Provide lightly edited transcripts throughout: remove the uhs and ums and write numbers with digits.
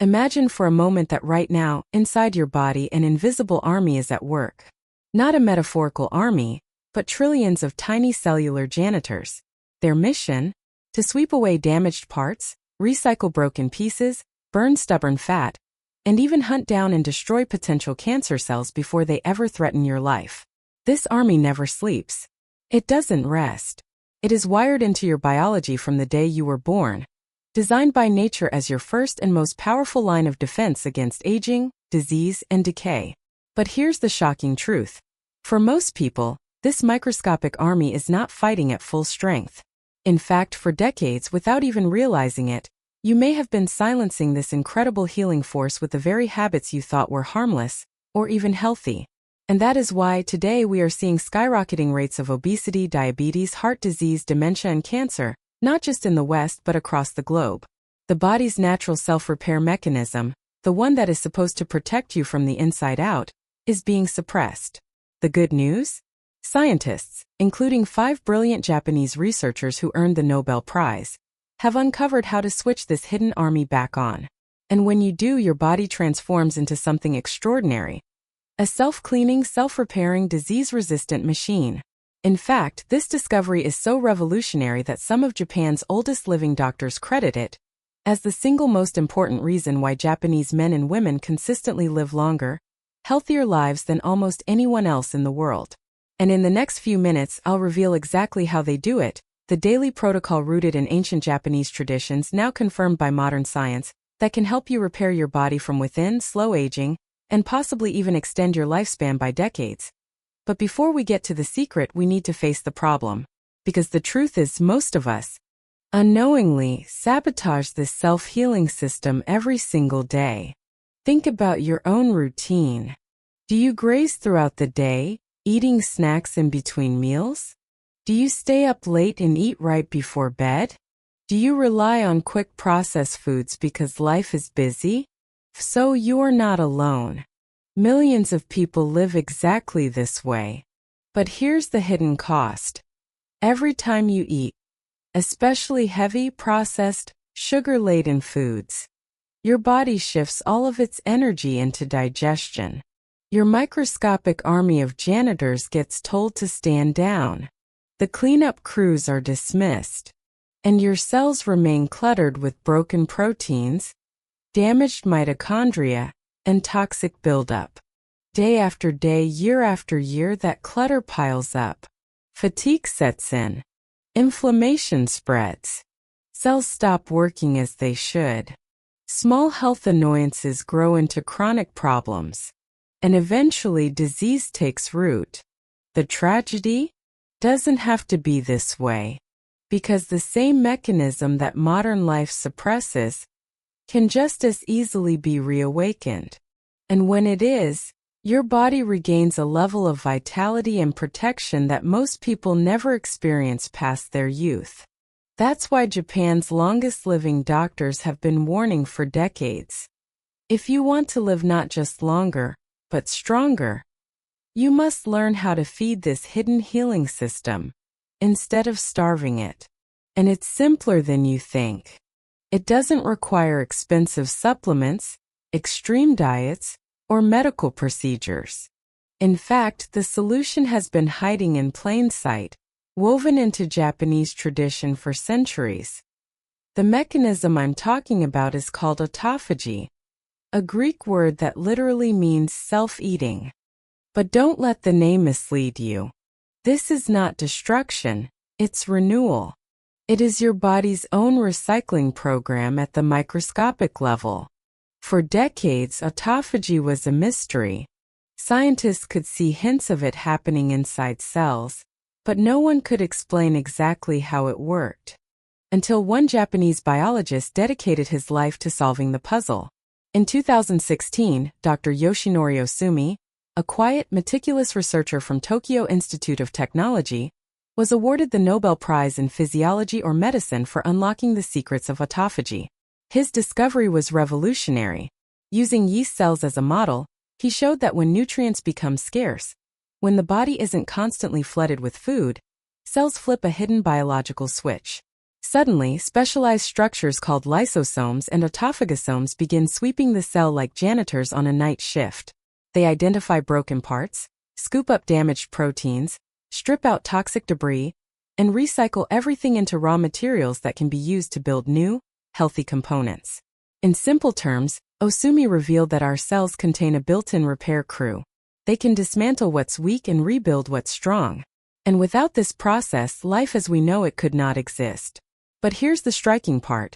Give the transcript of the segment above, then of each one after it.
Imagine for a moment that right now, inside your body, an invisible army is at work. Not a metaphorical army, but trillions of tiny cellular janitors. Their mission? To sweep away damaged parts, recycle broken pieces, burn stubborn fat, and even hunt down and destroy potential cancer cells before they ever threaten your life. This army never sleeps. It doesn't rest. It is wired into your biology from the day you were born, designed by nature as your first and most powerful line of defense against aging, disease, and decay. But here's the shocking truth. For most people, this microscopic army is not fighting at full strength. In fact, for decades, without even realizing it, you may have been silencing this incredible healing force with the very habits you thought were harmless, or even healthy. And that is why today we are seeing skyrocketing rates of obesity, diabetes, heart disease, dementia, and cancer, not just in the West but across the globe. The body's natural self-repair mechanism, the one that is supposed to protect you from the inside out, is being suppressed. The good news? Scientists, including 5 brilliant Japanese researchers who earned the Nobel Prize, have uncovered how to switch this hidden army back on. And when you do, your body transforms into something extraordinary. A self-cleaning, self-repairing, disease-resistant machine. In fact, this discovery is so revolutionary that some of Japan's oldest living doctors credit it as the single most important reason why Japanese men and women consistently live longer, healthier lives than almost anyone else in the world. And in the next few minutes, I'll reveal exactly how they do it, the daily protocol rooted in ancient Japanese traditions now confirmed by modern science that can help you repair your body from within, slow aging, and possibly even extend your lifespan by decades. But before we get to the secret, we need to face the problem. Because the truth is, most of us unknowingly sabotage this self-healing system every single day. Think about your own routine. Do you graze throughout the day, eating snacks in between meals? Do you stay up late and eat right before bed? Do you rely on quick processed foods because life is busy? So you're not alone. Millions of people live exactly this way. But here's the hidden cost. Every time you eat, especially heavy, processed, sugar-laden foods, your body shifts all of its energy into digestion. Your microscopic army of janitors gets told to stand down. The cleanup crews are dismissed. And your cells remain cluttered with broken proteins, damaged mitochondria, and toxic buildup. Day after day, year after year, that clutter piles up. Fatigue sets in. Inflammation spreads. Cells stop working as they should. Small health annoyances grow into chronic problems. And eventually disease takes root. The tragedy? Doesn't have to be this way. Because the same mechanism that modern life suppresses can just as easily be reawakened. And when it is, your body regains a level of vitality and protection that most people never experience past their youth. That's why Japan's longest living doctors have been warning for decades. If you want to live not just longer, but stronger, you must learn how to feed this hidden healing system, instead of starving it. And it's simpler than you think. It doesn't require expensive supplements, extreme diets, or medical procedures. In fact, the solution has been hiding in plain sight, woven into Japanese tradition for centuries. The mechanism I'm talking about is called autophagy, a Greek word that literally means self-eating. But don't let the name mislead you. This is not destruction, it's renewal. It is your body's own recycling program at the microscopic level. For decades, autophagy was a mystery. Scientists could see hints of it happening inside cells, but no one could explain exactly how it worked. Until one Japanese biologist dedicated his life to solving the puzzle. In 2016, Dr. Yoshinori Ohsumi, a quiet, meticulous researcher from Tokyo Institute of Technology, was awarded the Nobel Prize in Physiology or Medicine for unlocking the secrets of autophagy. His discovery was revolutionary. Using yeast cells as a model, he showed that when nutrients become scarce, when the body isn't constantly flooded with food, cells flip a hidden biological switch. Suddenly, specialized structures called lysosomes and autophagosomes begin sweeping the cell like janitors on a night shift. They identify broken parts, scoop up damaged proteins, strip out toxic debris, and recycle everything into raw materials that can be used to build new, healthy components. In simple terms, Ohsumi revealed that our cells contain a built-in repair crew. They can dismantle what's weak and rebuild what's strong. And without this process, life as we know it could not exist. But here's the striking part.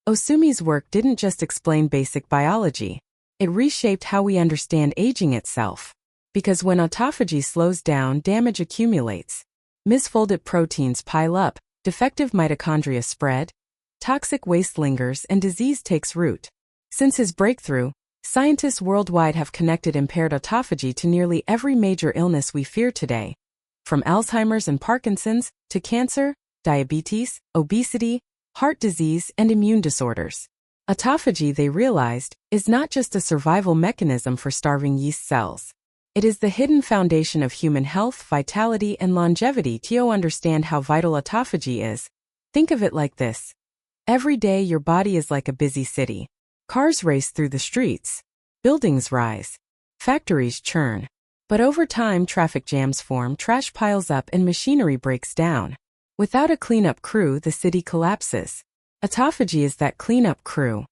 Ohsumi's work didn't just explain basic biology. It reshaped how we understand aging itself. Because when autophagy slows down, damage accumulates. Misfolded proteins pile up, defective mitochondria spread, toxic waste lingers, and disease takes root. Since his breakthrough, scientists worldwide have connected impaired autophagy to nearly every major illness we fear today. From Alzheimer's and Parkinson's, to cancer, diabetes, obesity, heart disease, and immune disorders. Autophagy, they realized, is not just a survival mechanism for starving yeast cells. It is the hidden foundation of human health, vitality, and longevity. To understand how vital autophagy is, think of it like this. Every day your body is like a busy city. Cars race through the streets. Buildings rise. Factories churn. But over time, traffic jams form, trash piles up, and machinery breaks down. Without a cleanup crew, the city collapses. Autophagy is that cleanup crew.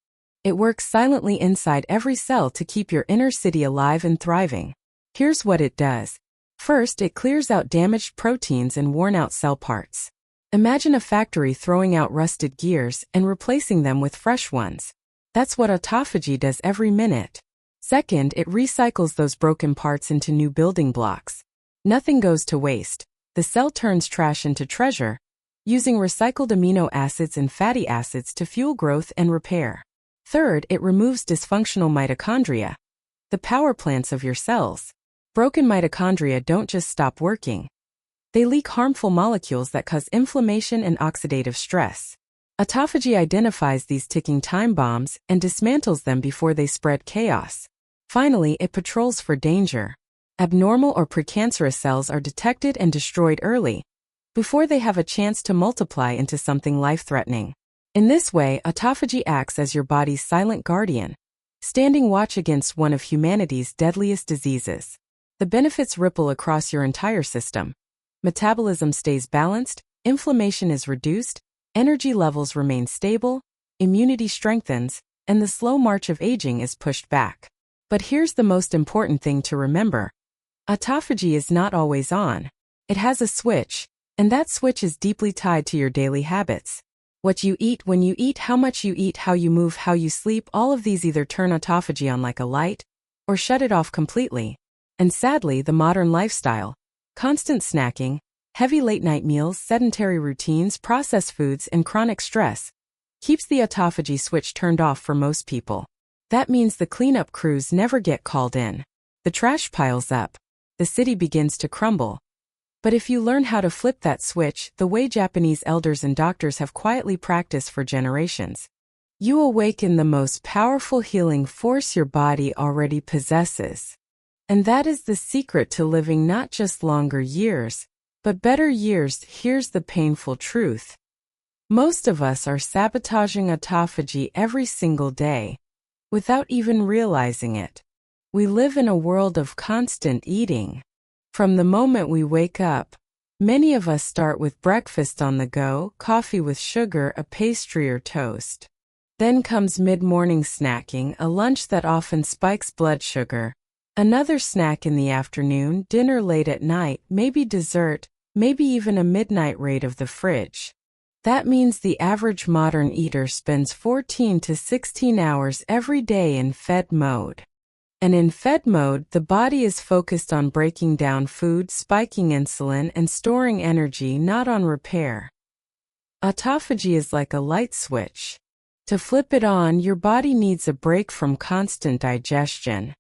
It works silently inside every cell to keep your inner city alive and thriving. Here's what it does. First, it clears out damaged proteins and worn-out cell parts. Imagine a factory throwing out rusted gears and replacing them with fresh ones. That's what autophagy does every minute. Second, it recycles those broken parts into new building blocks. Nothing goes to waste. The cell turns trash into treasure, using recycled amino acids and fatty acids to fuel growth and repair. Third, it removes dysfunctional mitochondria, the power plants of your cells. Broken mitochondria don't just stop working. They leak harmful molecules that cause inflammation and oxidative stress. Autophagy identifies these ticking time bombs and dismantles them before they spread chaos. Finally, it patrols for danger. Abnormal or precancerous cells are detected and destroyed early, before they have a chance to multiply into something life-threatening. In this way, autophagy acts as your body's silent guardian, standing watch against one of humanity's deadliest diseases. The benefits ripple across your entire system. Metabolism stays balanced, inflammation is reduced, energy levels remain stable, immunity strengthens, and the slow march of aging is pushed back. But here's the most important thing to remember. Autophagy is not always on. It has a switch, and that switch is deeply tied to your daily habits. What you eat, when you eat, how much you eat, how you move, how you sleep, all of these either turn autophagy on like a light, or shut it off completely. And sadly, the modern lifestyle, constant snacking, heavy late-night meals, sedentary routines, processed foods, and chronic stress, keeps the autophagy switch turned off for most people. That means the cleanup crews never get called in. The trash piles up. The city begins to crumble. But if you learn how to flip that switch, the way Japanese elders and doctors have quietly practiced for generations, you awaken the most powerful healing force your body already possesses. And that is the secret to living not just longer years, but better years. Here's the painful truth. Most of us are sabotaging autophagy every single day, without even realizing it. We live in a world of constant eating. From the moment we wake up, many of us start with breakfast on the go, coffee with sugar, a pastry or toast. Then comes mid-morning snacking, a lunch that often spikes blood sugar. Another snack in the afternoon, dinner late at night, maybe dessert, maybe even a midnight raid of the fridge. That means the average modern eater spends 14 to 16 hours every day in fed mode. And in fed mode, the body is focused on breaking down food, spiking insulin, and storing energy, not on repair. Autophagy is like a light switch. To flip it on, your body needs a break from constant digestion.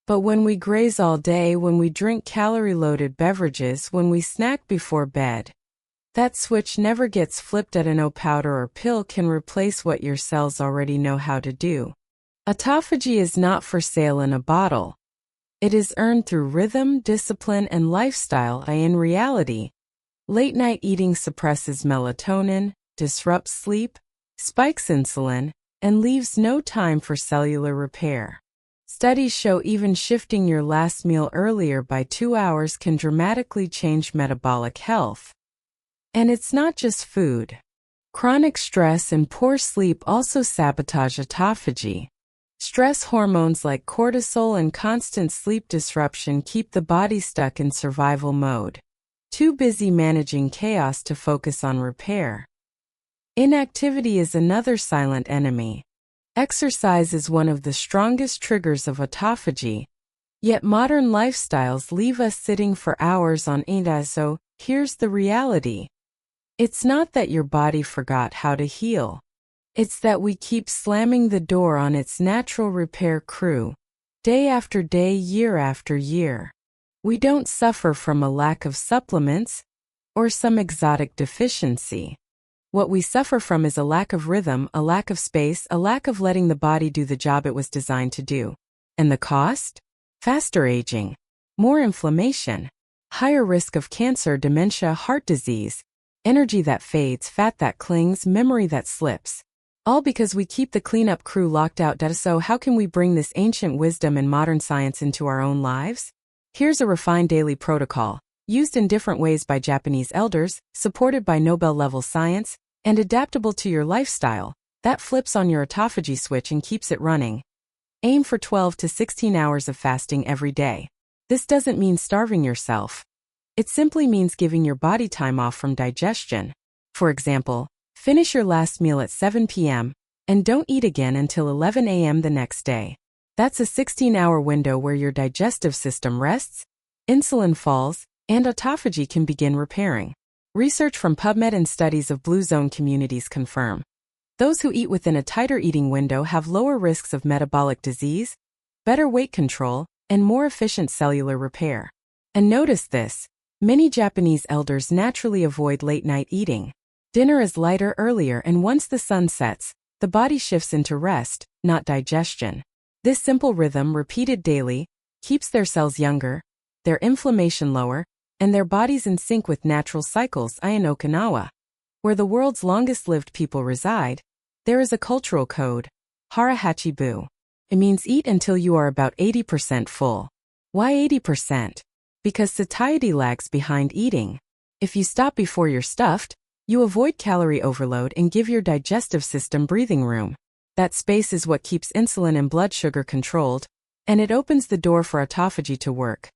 But when we graze all day, when we drink calorie-loaded beverages, when we snack before bed, that switch never gets flipped. No powder or pill can replace what your cells already know how to do. Autophagy is not for sale in a bottle. It is earned through rhythm, discipline, and lifestyle. In reality, late-night eating suppresses melatonin, disrupts sleep, spikes insulin, and leaves no time for cellular repair. Studies show even shifting your last meal earlier by 2 hours can dramatically change metabolic health. And it's not just food. Chronic stress and poor sleep also sabotage autophagy. Stress hormones like cortisol and constant sleep disruption keep the body stuck in survival mode, too busy managing chaos to focus on repair. Inactivity is another silent enemy. Exercise is one of the strongest triggers of autophagy, yet modern lifestyles leave us sitting for hours on end. So here's the reality. It's not that your body forgot how to heal. It's that we keep slamming the door on its natural repair crew, day after day, year after year. We don't suffer from a lack of supplements or some exotic deficiency. What we suffer from is a lack of rhythm, a lack of space, a lack of letting the body do the job it was designed to do. And the cost? Faster aging, more inflammation, higher risk of cancer, dementia, heart disease, energy that fades, fat that clings, memory that slips. All because we keep the cleanup crew locked out. So how can we bring this ancient wisdom and modern science into our own lives? Here's a refined daily protocol, used in different ways by Japanese elders, supported by Nobel-level science, and adaptable to your lifestyle, that flips on your autophagy switch and keeps it running. Aim for 12 to 16 hours of fasting every day. This doesn't mean starving yourself. It simply means giving your body time off from digestion. For example, finish your last meal at 7 p.m. and don't eat again until 11 a.m. the next day. That's a 16-hour window where your digestive system rests, insulin falls, and autophagy can begin repairing. Research from PubMed and studies of Blue Zone communities confirm those who eat within a tighter eating window have lower risks of metabolic disease, better weight control, and more efficient cellular repair. And notice this, many Japanese elders naturally avoid late-night eating. Dinner is lighter earlier, and once the sun sets, the body shifts into rest, not digestion. This simple rhythm, repeated daily, keeps their cells younger, their inflammation lower, and their bodies in sync with natural cycles. In Okinawa, where the world's longest-lived people reside, there is a cultural code, Hara Hachi Bu. It means eat until you are about 80% full. Why 80%? Because satiety lags behind eating. If you stop before you're stuffed, you avoid calorie overload and give your digestive system breathing room. That space is what keeps insulin and blood sugar controlled, and it opens the door for autophagy to work.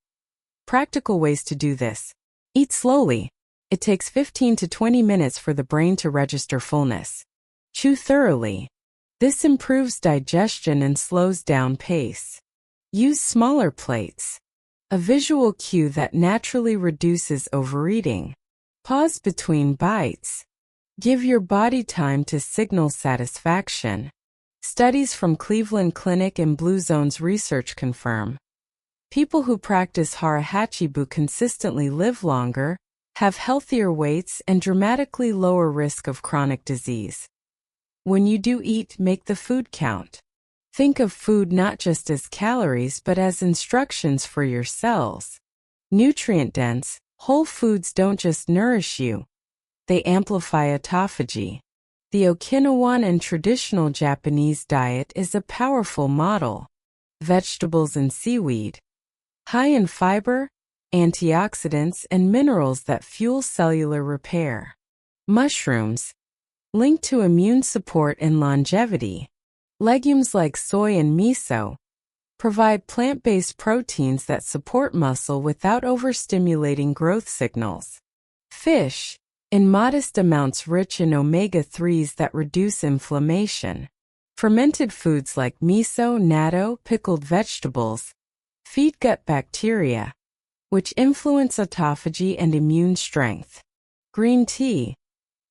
Practical ways to do this. Eat slowly. It takes 15 to 20 minutes for the brain to register fullness. Chew thoroughly. This improves digestion and slows down pace. Use smaller plates. A visual cue that naturally reduces overeating. Pause between bites. Give your body time to signal satisfaction. Studies from Cleveland Clinic and Blue Zone's research confirm people who practice Hara Hachi Bu consistently live longer, have healthier weights, and dramatically lower risk of chronic disease. When you do eat, make the food count. Think of food not just as calories but as instructions for your cells. Nutrient-dense, whole foods don't just nourish you, they amplify autophagy. The Okinawan and traditional Japanese diet is a powerful model. Vegetables and seaweed, high in fiber, antioxidants, and minerals that fuel cellular repair. Mushrooms, linked to immune support and longevity. Legumes like soy and miso provide plant-based proteins that support muscle without overstimulating growth signals. Fish, in modest amounts rich in omega-3s that reduce inflammation. Fermented foods like miso, natto, pickled vegetables feed gut bacteria, which influence autophagy and immune strength. Green tea,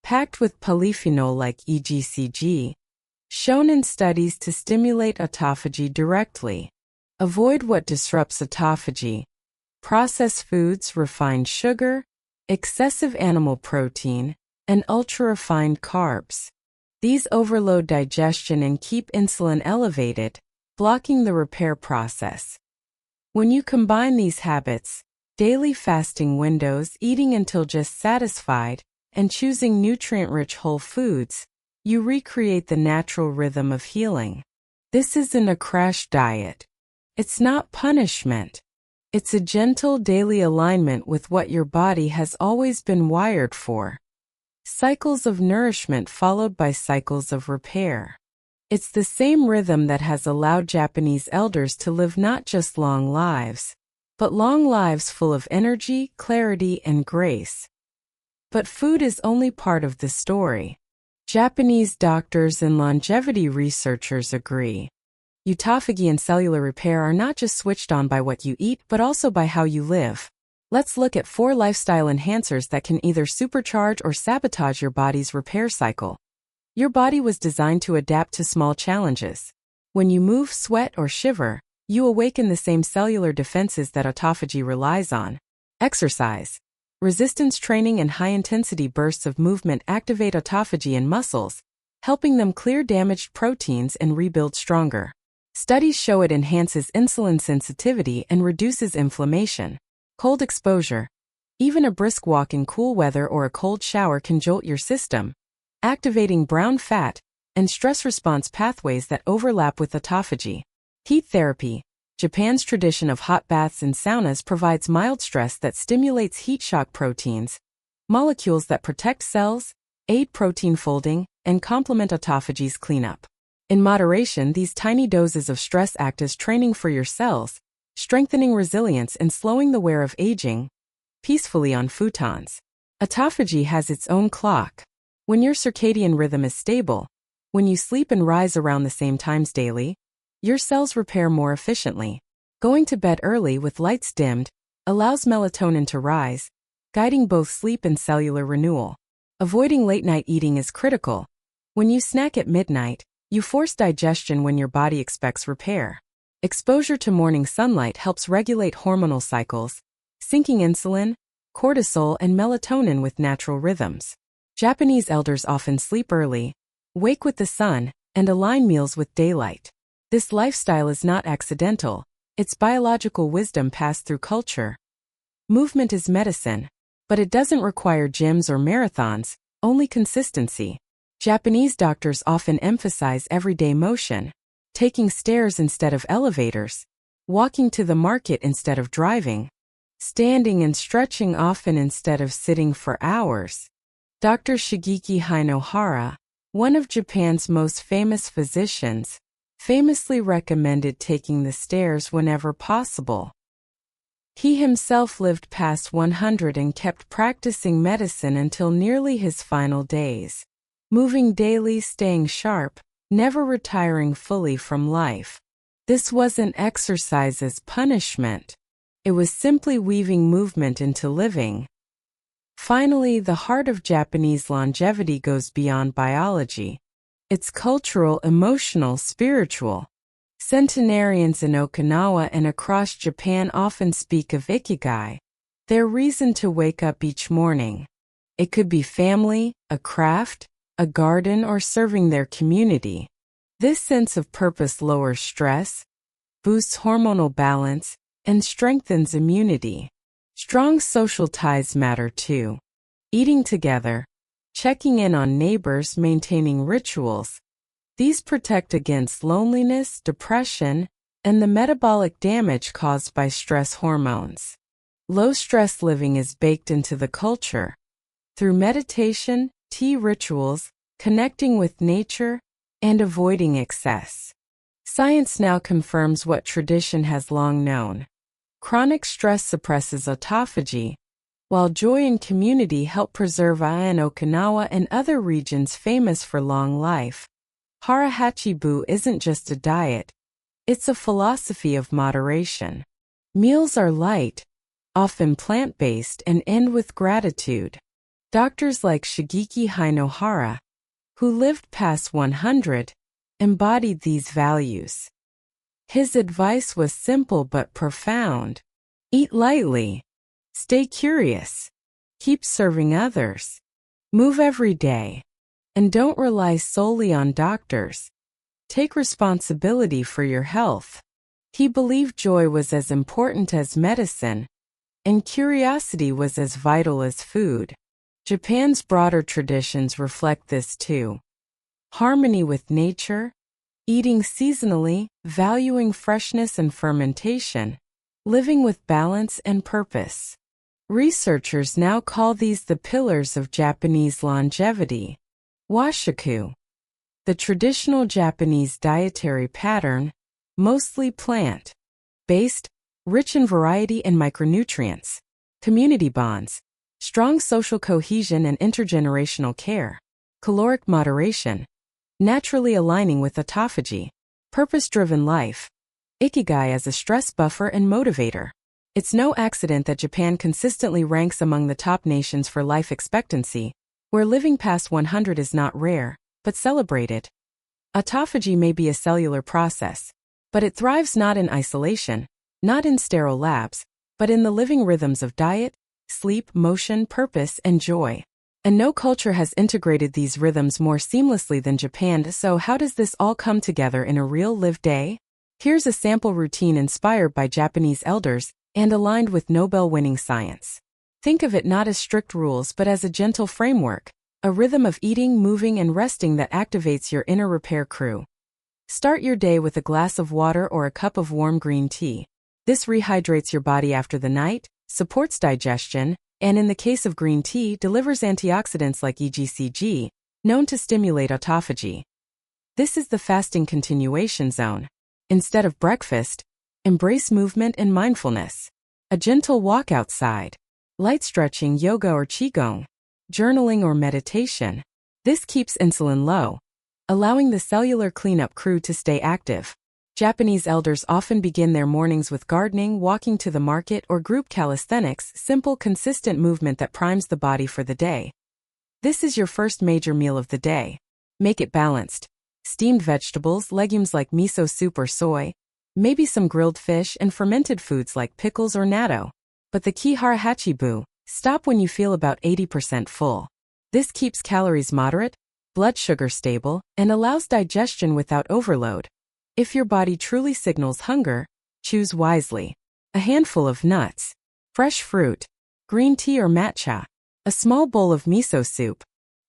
packed with polyphenol like EGCG, shown in studies to stimulate autophagy directly. Avoid what disrupts autophagy. Processed foods, refined sugar, excessive animal protein, and ultra-refined carbs. These overload digestion and keep insulin elevated, blocking the repair process. When you combine these habits, daily fasting windows, eating until just satisfied, and choosing nutrient-rich whole foods, you recreate the natural rhythm of healing. This isn't a crash diet. It's not punishment. It's a gentle daily alignment with what your body has always been wired for. Cycles of nourishment followed by cycles of repair. It's the same rhythm that has allowed Japanese elders to live not just long lives, but long lives full of energy, clarity, and grace. But food is only part of the story. Japanese doctors and longevity researchers agree. Autophagy and cellular repair are not just switched on by what you eat, but also by how you live. Let's look at 4 lifestyle enhancers that can either supercharge or sabotage your body's repair cycle. Your body was designed to adapt to small challenges. When you move, sweat, or shiver, you awaken the same cellular defenses that autophagy relies on. Exercise. Resistance training and high-intensity bursts of movement activate autophagy in muscles, helping them clear damaged proteins and rebuild stronger. Studies show it enhances insulin sensitivity and reduces inflammation. Cold exposure. Even a brisk walk in cool weather or a cold shower can jolt your system, activating brown fat and stress response pathways that overlap with autophagy. Heat therapy. Japan's tradition of hot baths and saunas provides mild stress that stimulates heat shock proteins, molecules that protect cells, aid protein folding, and complement autophagy's cleanup. In moderation, these tiny doses of stress act as training for your cells, strengthening resilience and slowing the wear of aging peacefully on futons. Autophagy has its own clock. When your circadian rhythm is stable, when you sleep and rise around the same times daily, your cells repair more efficiently. Going to bed early with lights dimmed allows melatonin to rise, guiding both sleep and cellular renewal. Avoiding late-night eating is critical. When you snack at midnight, you force digestion when your body expects repair. Exposure to morning sunlight helps regulate hormonal cycles, syncing insulin, cortisol, and melatonin with natural rhythms. Japanese elders often sleep early, wake with the sun, and align meals with daylight. This lifestyle is not accidental. It's biological wisdom passed through culture. Movement is medicine, but it doesn't require gyms or marathons, only consistency. Japanese doctors often emphasize everyday motion, taking stairs instead of elevators, walking to the market instead of driving, standing and stretching often instead of sitting for hours. Dr. Shigeki Hinohara, one of Japan's most famous physicians, famously recommended taking the stairs whenever possible. He himself lived past 100 and kept practicing medicine until nearly his final days. Moving daily, staying sharp, never retiring fully from life. This wasn't exercise as punishment. It was simply weaving movement into living. Finally, the heart of Japanese longevity goes beyond biology. It's cultural, emotional, spiritual. Centenarians in Okinawa and across Japan often speak of ikigai, their reason to wake up each morning. It could be family, a craft, a garden, or serving their community. This sense of purpose lowers stress, boosts hormonal balance, and strengthens immunity. Strong social ties matter too. Eating together, checking in on neighbors, maintaining rituals. These protect against loneliness, depression, and the metabolic damage caused by stress hormones. Low-stress living is baked into the culture. Through meditation, tea rituals, connecting with nature, and avoiding excess. Science now confirms what tradition has long known. Chronic stress suppresses autophagy, while joy and community help preserve in Okinawa and other regions famous for long life. Hara Hachi Bu isn't just a diet, it's a philosophy of moderation. Meals are light, often plant-based, and end with gratitude. Doctors like Shigeki Hinohara, who lived past 100, embodied these values. His advice was simple but profound. Eat lightly. Stay curious. Keep serving others. Move every day. And don't rely solely on doctors. Take responsibility for your health. He believed joy was as important as medicine, and curiosity was as vital as food. Japan's broader traditions reflect this too. Harmony with nature, eating seasonally, valuing freshness and fermentation, living with balance and purpose. Researchers now call these the pillars of Japanese longevity. Washiku. The traditional Japanese dietary pattern, mostly plant-based, rich in variety and micronutrients, community bonds, strong social cohesion and intergenerational care, caloric moderation, naturally aligning with autophagy, purpose-driven life, ikigai as a stress buffer and motivator. It's no accident that Japan consistently ranks among the top nations for life expectancy, where living past 100 is not rare, but celebrated. Autophagy may be a cellular process, but it thrives not in isolation, not in sterile labs, but in the living rhythms of diet, sleep, motion, purpose, and joy. And no culture has integrated these rhythms more seamlessly than Japan. So how does this all come together in a real lived day? Here's a sample routine inspired by Japanese elders and aligned with Nobel-winning science. Think of it not as strict rules but as a gentle framework, a rhythm of eating, moving, and resting that activates your inner repair crew. Start your day with a glass of water or a cup of warm green tea. This rehydrates your body after the night, supports digestion, and in the case of green tea, delivers antioxidants like EGCG, known to stimulate autophagy. This is the fasting continuation zone. Instead of breakfast, embrace movement and mindfulness. A gentle walk outside, light stretching, yoga or qigong, journaling or meditation. This keeps insulin low, allowing the cellular cleanup crew to stay active. Japanese elders often begin their mornings with gardening, walking to the market, or group calisthenics, simple, consistent movement that primes the body for the day. This is your first major meal of the day. Make it balanced. Steamed vegetables, legumes like miso soup or soy, maybe some grilled fish, and fermented foods like pickles or natto. But the key: Hara Hachi Bu, stop when you feel about 80% full. This keeps calories moderate, blood sugar stable, and allows digestion without overload. If your body truly signals hunger, choose wisely. A handful of nuts, fresh fruit, green tea or matcha, a small bowl of miso soup.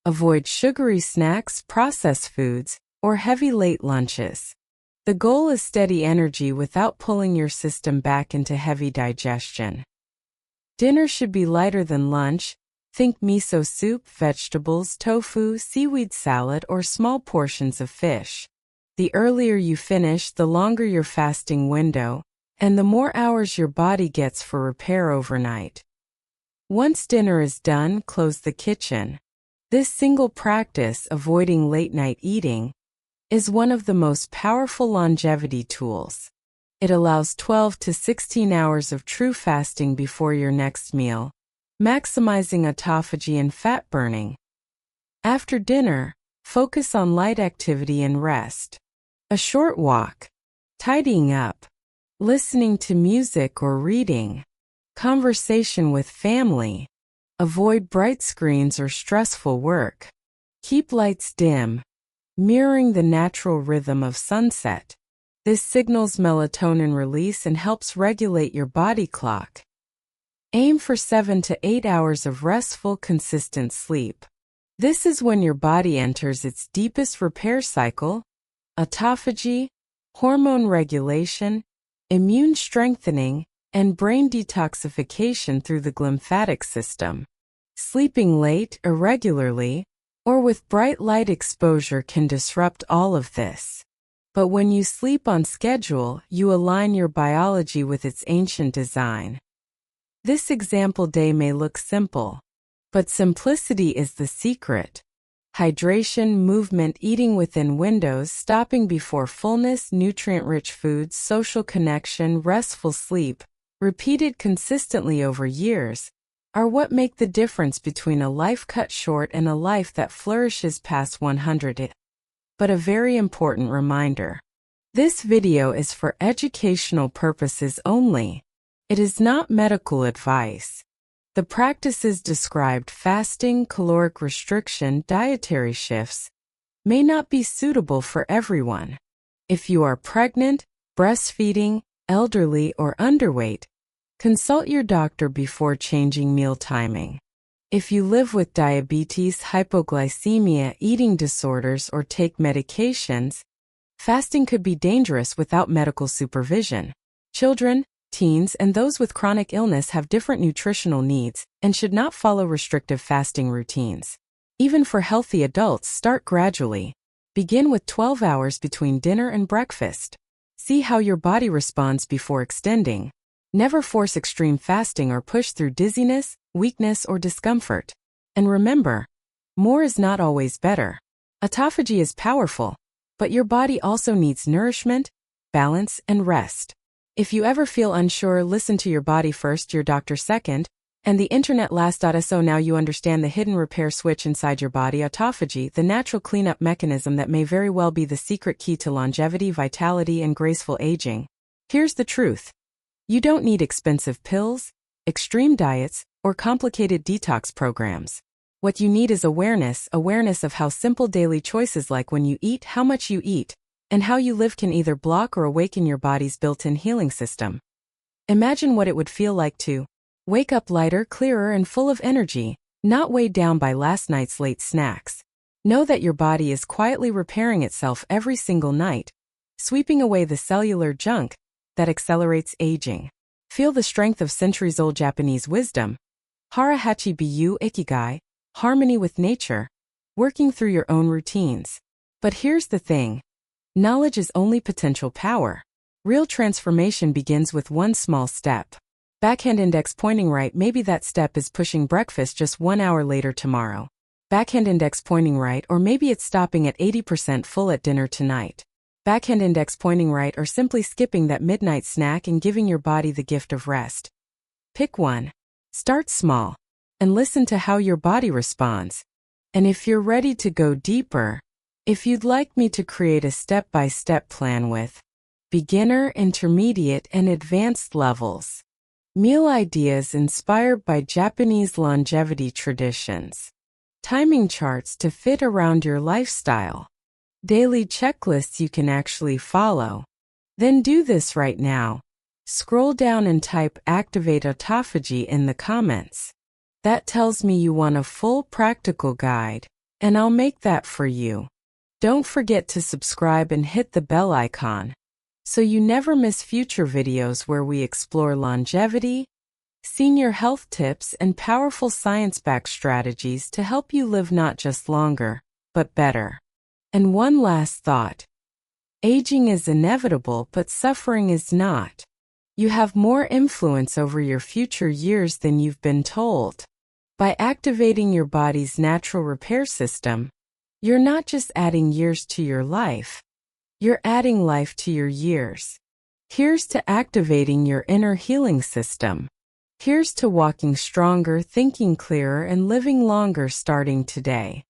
Avoid sugary snacks, processed foods, or heavy late lunches. The goal is steady energy without pulling your system back into heavy digestion. Dinner should be lighter than lunch. Think miso soup, vegetables, tofu, seaweed salad, or small portions of fish. The earlier you finish, the longer your fasting window, and the more hours your body gets for repair overnight. Once dinner is done, close the kitchen. This single practice, avoiding late-night eating, is one of the most powerful longevity tools. It allows 12 to 16 hours of true fasting before your next meal, maximizing autophagy and fat burning. After dinner, focus on light activity and rest. A short walk, tidying up, listening to music or reading, conversation with family. Avoid bright screens or stressful work. Keep lights dim, mirroring the natural rhythm of sunset. This signals melatonin release and helps regulate your body clock. Aim for 7 to 8 hours of restful, consistent sleep. This is when your body enters its deepest repair cycle. Autophagy, hormone regulation, immune strengthening, and brain detoxification through the lymphatic system. Sleeping late, irregularly, or with bright light exposure can disrupt all of this. But when you sleep on schedule, you align your biology with its ancient design. This example day may look simple, but simplicity is the secret. Hydration, movement, eating within windows, stopping before fullness, nutrient-rich foods, social connection, restful sleep, repeated consistently over years, are what make the difference between a life cut short and a life that flourishes past 100. But a very important reminder. This video is for educational purposes only. It is not medical advice. The practices described, fasting, caloric restriction, dietary shifts, may not be suitable for everyone. If you are pregnant, breastfeeding, elderly, or underweight, consult your doctor before changing meal timing. If you live with diabetes, hypoglycemia, eating disorders, or take medications, fasting could be dangerous without medical supervision. Children, teens, and those with chronic illness have different nutritional needs and should not follow restrictive fasting routines. Even for healthy adults, start gradually. Begin with 12 hours between dinner and breakfast. See how your body responds before extending. Never force extreme fasting or push through dizziness, weakness, or discomfort. And remember, more is not always better. Autophagy is powerful, but your body also needs nourishment, balance, and rest. If you ever feel unsure, listen to your body first, your doctor second, and the internet last. So now you understand the hidden repair switch inside your body. Autophagy, the natural cleanup mechanism that may very well be the secret key to longevity, vitality, and graceful aging. Here's the truth. You don't need expensive pills, extreme diets, or complicated detox programs. What you need is awareness of how simple daily choices like when you eat, how much you eat, and how you live can either block or awaken your body's built-in healing system. Imagine what it would feel like to wake up lighter, clearer, and full of energy, not weighed down by last night's late snacks. Know that your body is quietly repairing itself every single night, sweeping away the cellular junk that accelerates aging. Feel the strength of centuries-old Japanese wisdom. Hara Hachi Bu, ikigai, harmony with nature, working through your own routines. But here's the thing. Knowledge is only potential power. Real transformation begins with one small step. Backhand index pointing right. Maybe that step is pushing breakfast just 1 hour later tomorrow. Backhand index pointing right, or maybe it's stopping at 80% full at dinner tonight. Backhand index pointing right, or simply skipping that midnight snack and giving your body the gift of rest. Pick one. Start small and listen to how your body responds. And if you're ready to go deeper, if you'd like me to create a step-by-step plan with beginner, intermediate, and advanced levels, meal ideas inspired by Japanese longevity traditions, timing charts to fit around your lifestyle, daily checklists you can actually follow, then do this right now. Scroll down and type "Activate Autophagy" in the comments. That tells me you want a full practical guide, and I'll make that for you. Don't forget to subscribe and hit the bell icon, so you never miss future videos where we explore longevity, senior health tips, and powerful science-backed strategies to help you live not just longer, but better. And one last thought. Aging is inevitable, but suffering is not. You have more influence over your future years than you've been told. By activating your body's natural repair system, you're not just adding years to your life, you're adding life to your years. Here's to activating your inner healing system. Here's to walking stronger, thinking clearer, and living longer starting today.